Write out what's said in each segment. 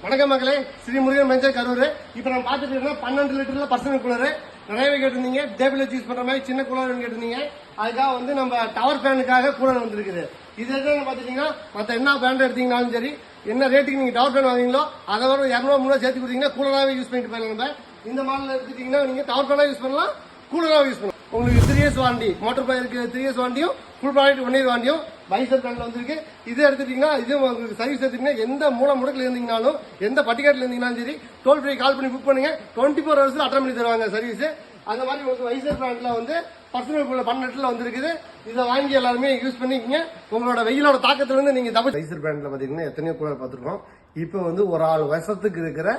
வணக்கம் மக்களே, ஸ்ரீ முருகன் மென்சர் கரூர். இப்ப நம்ம பாத்துட்டு 12 லிட்டர்ல பர்சனல் கூலர் நிறையவே கேட்டிருந்தீங்க. டேபிள் யூஸ் பண்ற மாதிரி சின்ன கூலர் கேட்டிருந்தீங்க. அதுக்காக வந்து நம்ம டவர் ஃபேனுக்காக கூலர் வந்திருக்குது. இது பாத்துட்டீங்கன்னா மத்த என்ன பிராண்ட் எடுத்தீங்கன்னாலும் சரி, என்ன ரேட்டுக்கு நீங்க டவர் ஃபேன் வாங்குறீங்களோ அதை வர 200-300 சேர்த்து கொடுத்தீங்கன்னா கூலராகவே யூஸ் பண்ணிட்டு போயிடலாம். நம்ம இந்த மாடல் எடுத்துட்டீங்கன்னா நீங்க டவர் ஃபேனா யூஸ் பண்ணலாம், கூலராக யூஸ் பண்ணலாம். உங்களுக்கு 3 years வாரண்டி, மோட்டர் பையருக்கு 3 years வாரண்டியும், ஃபுல் ப்ராடக்ட் 1 year வாரண்டியும் வைசர் பிராண்ட்ல வந்திருக்கு. இது எடுத்துட்டீங்கன்னா இது உங்களுக்கு சர்வீஸ் எடுத்தீங்கன்னா எந்த முடக்கில் இருந்தீங்கனாலும், எந்த பட்டிக்காட்டில் இருந்தீங்கன்னாலும் சரி, டோல் ஃப்ரீ கால் பண்ணி புக் பண்ணுங்க. 24 hours அட்டன் பண்ணி தருவாங்க சர்வீஸ். அந்த மாதிரி உங்களுக்கு வைசர் பிராண்ட்ல வந்து பர்சனல் 12 லிட்டர்ல வந்திருக்குது. இதை வாங்கி எல்லாருமே யூஸ் பண்ணிக்கங்க. உங்களோட வெயிலோட தாக்கத்துல இருந்து நீங்க தப்பு. வைசர் பிராண்ட்ல பாத்தீங்கன்னா எத்தனையோ கூலர் பார்த்துருக்கோம். இப்போ வந்து ஒரு ஆள் வருஷத்துக்கு இருக்கிற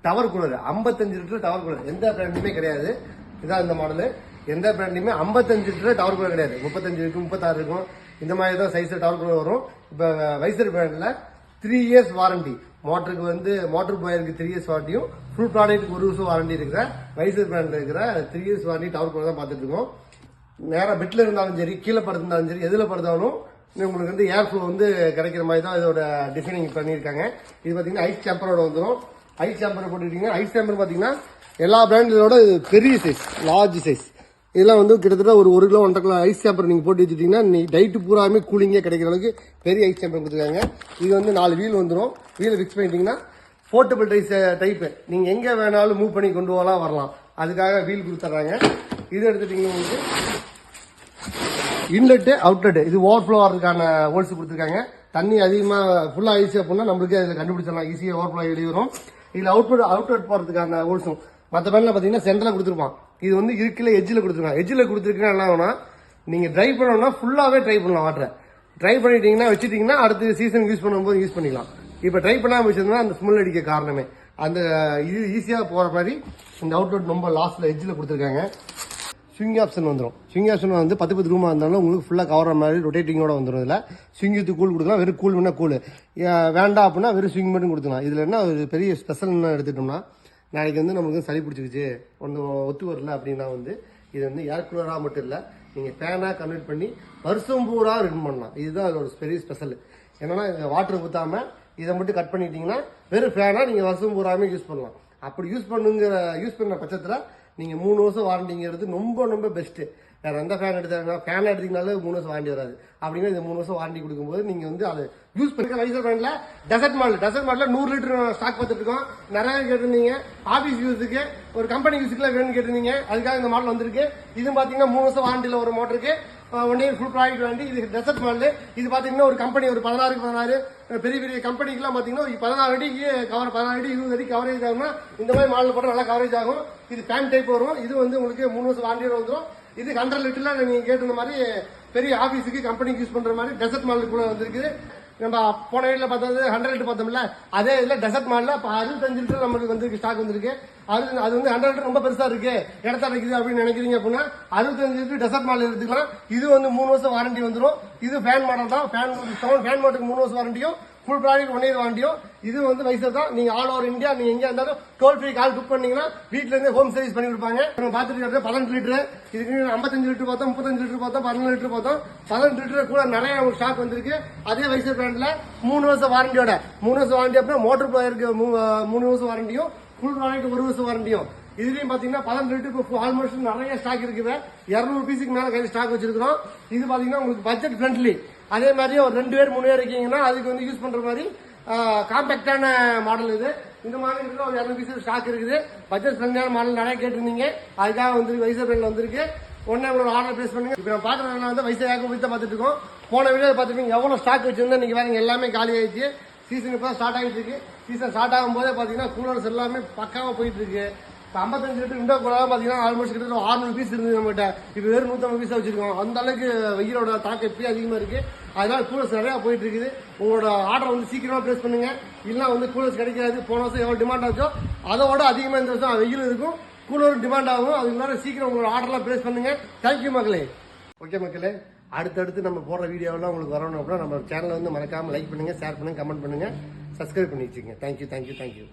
tower cooler 55 litre tower cooler எந்த பிராண்டுமே கிடையாது. இதான் இந்த மாடலு. எந்த பிராண்ட்லயுமே 55 லிட்டர் டவர் கூலர் கிடையாது. 35 இருக்கும், 36 இருக்கும். இந்த மாதிரி தான் சைஸ் டவர் கூலர் வரும். இப்ப வைசர் பிராண்ட்ல 3 years வாரண்டி, மோட்டருக்கு வந்து மோட்டர் பாயருக்கு 3 years வாரண்டியும், ஃபுல் ப்ராடக்ட்டுக்கு 1 வருஷம் வாரண்டி இருக்கிற வைசர் பிராண்ட்ல இருக்கிற 3 years வாரண்டி டவர் கூலர் தான் பார்த்துட்டு இருக்கோம். நேரா பெட்ல இருந்தாலும் சரி, கீழே படுத்திருந்தாலும் சரி, எதுல படுத்தாலும் உங்களுக்கு வந்து ஏர் ஃப்ளோ வந்து கிடைக்கிற மாதிரி தான் இதோட டிசைனிங் பண்ணியிருக்காங்க. இது பாத்தீங்கன்னா ஐஸ் சேம்பரோட வந்துடும். ஐஸ் சேம்பர் போட்டுக்கிட்டீங்கன்னா, ஐஸ் சேம்பர் பாத்தீங்கன்னா எல்லா பிராண்டோட பெரிய சைஸ், லார்ஜ் சைஸ். இதெல்லாம் வந்து கிட்டத்தட்ட ஒரு 1 கிலோ 1.5 கிலோ ஐஸ் சேம்பர் நீங்க போட்டு வச்சுட்டீங்கன்னா நைட்டு பூராமே கூலிங்கே கிடைக்கிற அளவுக்கு பெரிய ஐஸ் சேம்பர் கொடுத்துருக்காங்க. இது வந்து 4 வீல் வந்துடும். வீலை ஃபிக்ஸ் பண்ணிட்டீங்கன்னா போர்ட்டபிள் டைப் நீங்க எங்க வேணாலும் மூவ் பண்ணி கொண்டு வரலாம். அதுக்காக வீல் கொடுத்துட்றாங்க. இது எடுத்துட்டீங்கன்னா உங்களுக்கு இன்லெட் அவுட்லெட், இது ஓவர்ஃப்ளோ ஆகிறதுக்கான ஹோல்ஸ் கொடுத்துருக்காங்க. தண்ணி அதிகமா ஃபுல்லா ஆயிடுச்சு அப்படின்னா நம்மளுக்கு அதில் கண்டுபிடிச்சிடலாம், ஈஸியாக ஓவர்ஃப்ளோ வெளியே வரும். இதுல அவுட்லெட் போறதுக்கான ஹோல்ஸும் மற்ற பேண்ட்ல பாத்தீங்கன்னா சென்டர்ல கொடுத்துருப்பான். இது வந்து இருக்குல்ல எஜ்ஜில் கொடுத்துருக்காங்க. எஜ்ஜில் கொடுத்துருக்கா என்ன ஆகும்னா, நீங்க ட்ரை பண்ணணும்னா ஃபுல்லாவே ட்ரை பண்ணலாம். வாட்டரை ட்ரை பண்ணிட்டீங்கன்னா வச்சுட்டீங்கன்னா அடுத்த சீசன் யூஸ் பண்ணும்போது யூஸ் பண்ணிக்கலாம். இப்ப ட்ரை பண்ணாம வச்சிருந்தா அந்த ஸ்மெல் அடிக்க காரணமே அந்த இது ஈஸியா போற மாதிரி இந்த அவுட்லெட் ரொம்ப லாஸ்ட்ல எஜ்ஜில் கொடுத்துருக்காங்க. ஸ்விங் ஆப்ஷன் வந்துடும். ஸ்விங் ஆப்ஷன் வந்து 10 ரூமா இருந்தாலும் உங்களுக்கு ஃபுல்லா கவர் மாதிரி ரொட்டேட்டிங்கோட வந்துடும். இதுல ஸ்விங் வித் கூல் கொடுக்கலாம். வெறும் கூல் வேணா கூல் வேண்டாம் அப்படின்னா வெறும் ஸ்விங் மட்டும் கொடுத்துக்கலாம். இதுல என்ன ஒரு பெரிய ஸ்பெஷல் என்ன எடுத்துட்டோம்னா, நாளைக்கு வந்து நமக்கு சளி பிடிச்சிருச்சு, ஒன்றும் ஒத்து வரல அப்படின்னா வந்து இது வந்து ஏர் கூலராக மட்டும் இல்லை, நீங்கள் ஃபேனாக கன்வெர்ட் பண்ணி வருஷம் பூரா ரன் பண்ணலாம். இதுதான் அதோட பெரிய ஸ்பெஷல். என்னன்னா வாட்டர் ஊற்றாம இதை மட்டும் கட் பண்ணிட்டீங்கன்னா வெறும் ஃபேனாக நீங்கள் வருஷம் பூராமே யூஸ் பண்ணலாம். அப்படி யூஸ் பண்ண பட்சத்தில் நீங்கள் 3 வருஷம் வாரண்டிங்கிறது ரொம்ப ரொம்ப பெஸ்ட்டு. வேற எந்த ஃபேன் எடுத்தாங்கன்னா, ஃபேன் எடுத்தீங்கனாலே 3 வருஷம் வாரண்டி வராது. அப்படின்னா இந்த 3 வருஷம் வாரண்டி கொடுக்கும்போது நீங்க வந்து அதை யூஸ் பண்ணிக்க. வைசர் பிராண்ட்ல டெசர்ட் மாடல் 100 லிட்டர் ஸ்டாக் பார்த்துட்டு இருக்கோம். நிறைய கேட்டிருந்தீங்க. ஆபீஸ் யூஸுக்கு, ஒரு கம்பெனி யூஸுக்குலாம் வேணும்னு கேட்டிருந்தீங்க. அதுக்காக இந்த மாடல் வந்திருக்கு. இது பாத்தீங்கன்னா 3 வருஷம் வாரண்டியில் ஒரு மோட்டருக்கு 1 year ஃபுல் ப்ராடக்ட் வாரண்டி. இது டெசர்ட் மாடல். இது பாத்தீங்கன்னா ஒரு கம்பெனி ஒரு 16 பெரிய பெரிய கம்பெனிக்கெல்லாம் பாத்தீங்கன்னா 14 அடி கவர், 14 அடி 20 அடி கவரேஜ் ஆகும்னா இந்த மாதிரி மாடல் போட்டால் நல்லா கவரேஜ் ஆகும். இது ஃபேன் டைப் வரும். இது வந்து உங்களுக்கு 3 வருஷம் வாரண்டியோட வந்துடும். இது 100 லிட்டர்ல நீங்க கேட்ட மாதிரி பெரிய ஆபீஸுக்கு கம்பெனிக்கு யூஸ் பண்ற மாதிரி டெசர்ட் மாடல் கூட வந்திருக்கு. நம்ம போன வீட்டில் பார்த்தது 100 லிட்டர் பார்த்தோம்ல, அதே இதில் டெசர்ட் மாடல 65 லிட்டர் நம்மளுக்கு வந்து ஸ்டாக் வந்திருக்கு. அது வந்து 100 லிட்டர் ரொம்ப பெருசா இருக்கு, இடத்த இருக்குது அப்படின்னு நினைக்கிறீங்க அப்படின்னா 65 லிட்டர் டெசர்ட் மாடல் எடுத்துக்கலாம். இது வந்து 3 வருஷம் வாரண்டி வந்துடும். இது ஃபேன் மாடல் தான். ஃபேன் மாடலுக்கு 3 வருஷம் வாரண்டியும், ஃபுல் ப்ராடக்ட் 1 year வாரண்டியும். இது வந்து வைசர் தான். நீங்க ஆல் ஓவர் இந்தியா நீங்க எங்க இருந்தாலும் டோல் ஃப்ரீ கால் புக் பண்ணீங்கன்னா வீட்ல இருந்து ஹோம் சர்வீஸ் பண்ணி கொடுப்பாங்க. நம்ம பாத்துட்டு 15 லிட்டர், இதுக்கு 55 லிட்டர் பார்த்தோம், 35 லிட்டர் பார்த்தோம், 14 லிட்டர் பார்த்தோம். 15 லிட்டர் கூட நிறைய ஸ்டாக் வந்திருக்கு. அதே வைசர் பிராண்ட்ல 3 வருஷம் வாரண்டியோட, 3 வருஷம் வாரண்டி அப்படின்னா மோட்டர் பிளேயருக்கு 3 வருஷம் வாரண்டியும், ஃபுல் ப்ராடக்ட் 1 வருஷம் வாரண்டியும். இதுலயும் பாத்தீங்கன்னா 15 லிட்டருக்கு ஆல்மோஸ்ட் நிறைய ஸ்டாக் இருக்குது. 200 பீஸுக்கு மேல கையில் ஸ்டாக் வச்சிருக்கிறோம். இது பாத்தீங்கன்னா உங்களுக்கு பட்ஜெட் ஃப்ரெண்ட்லி. அதே மாதிரி ஒரு 2 பேர் 3 பேர் இருக்கீங்கன்னா அதுக்கு வந்து யூஸ் பண்ற மாதிரி காம்பேக்டான மாடல் இது. இந்த மாதிரி இருக்கிற ஒரு 200 பீஸ் ஸ்டாக் இருக்குது. பட்ஜெட் ஃப்ரெண்ட்லியான மாடல் நிறைய கேட்டிருந்தீங்க. அதுக்காக வந்து வைசர் பிராண்ட்ல வந்திருக்கு. உடனே உங்களோட ஆர்டர் பிளேஸ் பண்ணுங்க. இப்போ நம்ம பாக்குறதுனால வந்து வைசர் ஏக்கம் வித்த பார்த்துட்டு இருக்கோம். போன வீடியோ பார்த்துட்டு எவ்வளவு ஸ்டாக் வச்சிருந்தா நீங்க வேற எல்லாமே காலி ஆயிடுச்சு. சீசன் இப்போ ஸ்டார்ட் ஆகிட்டு இருக்கு. சீசன் ஸ்டார்ட் ஆகும் போதே பாத்தீங்கன்னா கூலர்ஸ் எல்லாமே பக்காவா போயிட்டு இருக்கு. 55 லிட்டர் விண்டோ கூலர் பாத்தீங்கன்னா ஆல்மோஸ்ட் கிட்ட 600 பீஸ் இருந்தது நம்மகிட்ட. இப்ப வெறும் 150 பீஸ் வச்சிருக்கோம். அந்த அளவுக்கு வெயிலோட தாக்கம் எப்பயும் அதிகமா இருக்கு. அதனால கூலர்ஸ் நிறைய போயிட்டு இருக்குது. உங்களோட ஆர்டர் வந்து சீக்கிரமா பிளேஸ் பண்ணுங்க. இல்ல வந்து கூலர்ஸ் கிடைக்காது. போன வருஷம் எவ்வளவு டிமாண்ட் ஆச்சோ அதோட அதிகமா இந்த வருஷம் வெயில் இருக்கும், கூலர் டிமாண்ட் ஆகும். அதுக்கு சீக்கிரம் உங்களோட ஆர்டர்லாம் பிளேஸ் பண்ணுங்க. தேங்க்யூ மக்களே. ஓகே மக்களே, அடுத்தடுத்து நம்ம போடுற வீடியோவெல்லாம் உங்களுக்கு வரணும் அப்படின்னா நம்ம சேனலை வந்து மறக்காம லைக் பண்ணுங்க, ஷேர் பண்ணுங்க, கமெண்ட் பண்ணுங்க, சப்ஸ்கிரைப் பண்ணி வச்சுக்கோங்க. தேங்க்யூ.